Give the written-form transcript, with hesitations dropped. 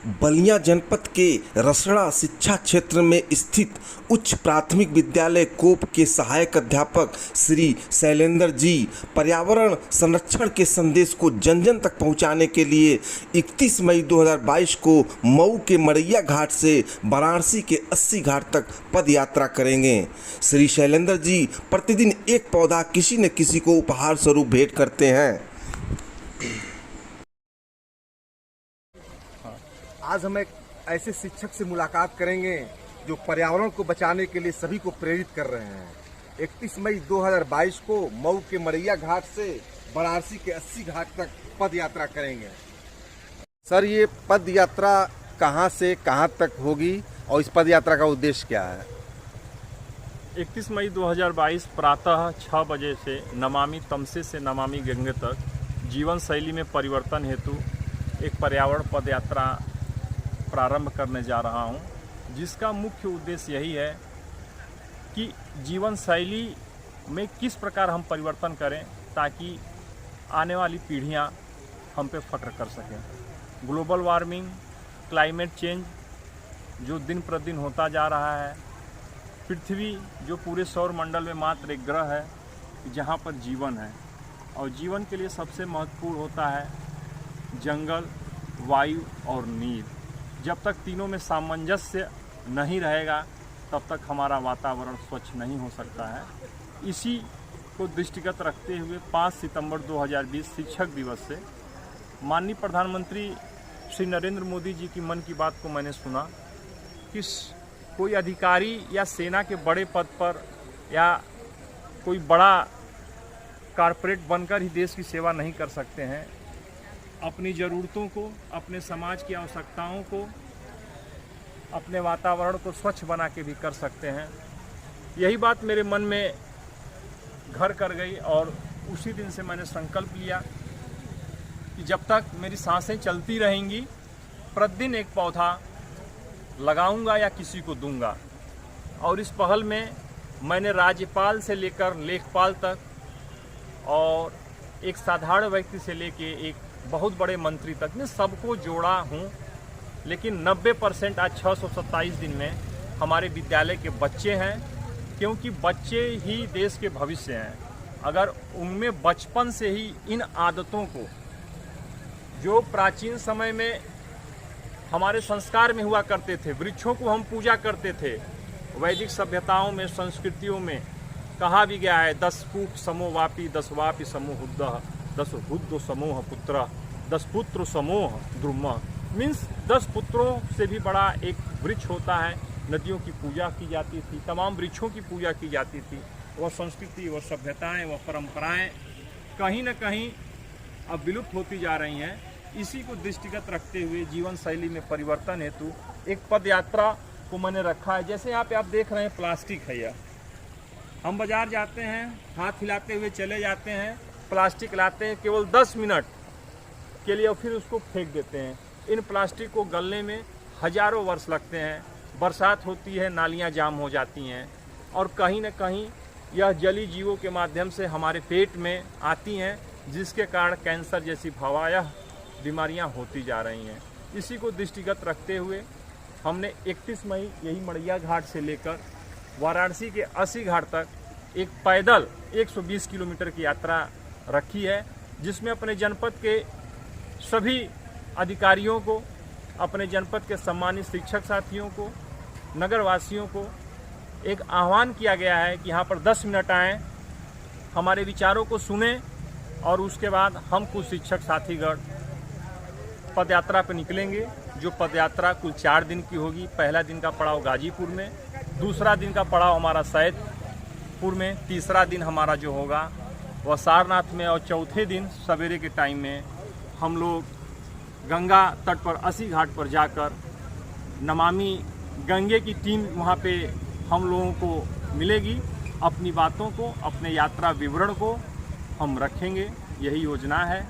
बलिया जनपद के रसड़ा शिक्षा क्षेत्र में स्थित उच्च प्राथमिक विद्यालय कोप के सहायक अध्यापक श्री शैलेंद्र जी पर्यावरण संरक्षण के संदेश को जन जन तक पहुंचाने के लिए 31 मई 2022 को मऊ के मड़ैया घाट से वाराणसी के 80 घाट तक पद यात्रा करेंगे। श्री शैलेंद्र जी प्रतिदिन एक पौधा किसी न किसी को उपहार स्वरूप भेंट करते हैं। आज हम एक ऐसे शिक्षक से मुलाकात करेंगे जो पर्यावरण को बचाने के लिए सभी को प्रेरित कर रहे हैं। 31 मई 2022 को मऊ के मड़ैया घाट से वाराणसी के 80 घाट तक पद यात्रा करेंगे। सर, ये पद यात्रा कहाँ से कहाँ तक होगी और इस पद यात्रा का उद्देश्य क्या है? 31 मई 2022 प्रातः 6 बजे से नमामि तमसे से नमामि गंगे तक जीवन शैली में परिवर्तन हेतु एक पर्यावरण पद यात्रा प्रारंभ करने जा रहा हूं, जिसका मुख्य उद्देश्य यही है कि जीवन शैली में किस प्रकार हम परिवर्तन करें ताकि आने वाली पीढ़ियां हम पे फख्र कर सकें। ग्लोबल वार्मिंग, क्लाइमेट चेंज जो दिन प्रतिदिन होता जा रहा है, पृथ्वी जो पूरे सौर मंडल में मात्र एक ग्रह है जहां पर जीवन है, और जीवन के लिए सबसे महत्वपूर्ण होता है जंगल, वायु और नीर। जब तक तीनों में सामंजस्य नहीं रहेगा तब तक हमारा वातावरण स्वच्छ नहीं हो सकता है। इसी को दृष्टिगत रखते हुए 5 सितंबर 2020 शिक्षक दिवस से माननीय प्रधानमंत्री श्री नरेंद्र मोदी जी की मन की बात को मैंने सुना कि कोई अधिकारी या सेना के बड़े पद पर या कोई बड़ा कॉरपोरेट बनकर ही देश की सेवा नहीं कर सकते हैं। अपनी ज़रूरतों को, अपने समाज की आवश्यकताओं को, अपने वातावरण को स्वच्छ बना के भी कर सकते हैं। यही बात मेरे मन में घर कर गई और उसी दिन से मैंने संकल्प लिया कि जब तक मेरी सांसें चलती रहेंगी प्रतिदिन एक पौधा लगाऊंगा या किसी को दूंगा। और इस पहल में मैंने राज्यपाल से लेकर लेखपाल तक और एक साधारण व्यक्ति से लेके एक बहुत बड़े मंत्री तक ने सबको जोड़ा हूँ। लेकिन 90% आज 627 दिन में हमारे विद्यालय के बच्चे हैं, क्योंकि बच्चे ही देश के भविष्य हैं। अगर उनमें बचपन से ही इन आदतों को, जो प्राचीन समय में हमारे संस्कार में हुआ करते थे, वृक्षों को हम पूजा करते थे, वैदिक सभ्यताओं में, संस्कृतियों में कहा भी गया है 10 पूक समो वापी 10 वापी समूह हुद्दह 10 हुद्दो समूह पुत्र 10 पुत्र समूह द्रुम। मीन्स 10 पुत्रों से भी बड़ा एक वृक्ष होता है। नदियों की पूजा की जाती थी, तमाम वृक्षों की पूजा की जाती थी। वह संस्कृति, वह सभ्यताएं, वह परंपराएं कहीं न कहीं अब विलुप्त होती जा रही हैं। इसी को दृष्टिगत रखते हुए जीवन शैली में परिवर्तन हेतु एक पद यात्रा को मैंने रखा है। जैसे यहाँ पे आप देख रहे हैं प्लास्टिक है, यह हम बाजार जाते हैं, हाथ हिलाते हुए चले जाते हैं, प्लास्टिक लाते हैं केवल 10 मिनट के लिए और फिर उसको फेंक देते हैं। इन प्लास्टिक को गलने में हजारों वर्ष लगते हैं। बरसात होती है, नालियां जाम हो जाती हैं और कहीं न कहीं यह जली जीवों के माध्यम से हमारे पेट में आती हैं, जिसके कारण कैंसर जैसी भयावह बीमारियां होती जा रही हैं। इसी को दृष्टिगत रखते हुए हमने 31 मई यही मड़ैया घाट से लेकर वाराणसी के 80 घाट तक एक पैदल 120 किलोमीटर की यात्रा रखी है, जिसमें अपने जनपद के सभी अधिकारियों को, अपने जनपद के सम्मानित शिक्षक साथियों को, नगरवासियों को एक आह्वान किया गया है कि यहाँ पर 10 मिनट आएँ, हमारे विचारों को सुने और उसके बाद हम कुछ शिक्षक साथीगण पदयात्रा पर निकलेंगे। जो पदयात्रा कुल 4 दिन की होगी। पहला दिन का पड़ाव गाजीपुर में, दूसरा दिन का पड़ाव हमारा सैदपुर में, तीसरा दिन हमारा जो होगा वह सारनाथ में, और चौथे दिन सवेरे के टाइम में हम लोग गंगा तट पर 80 घाट पर जाकर नमामि गंगे की टीम वहाँ पे हम लोगों को मिलेगी। अपनी बातों को, अपने यात्रा विवरण को हम रखेंगे, यही योजना है।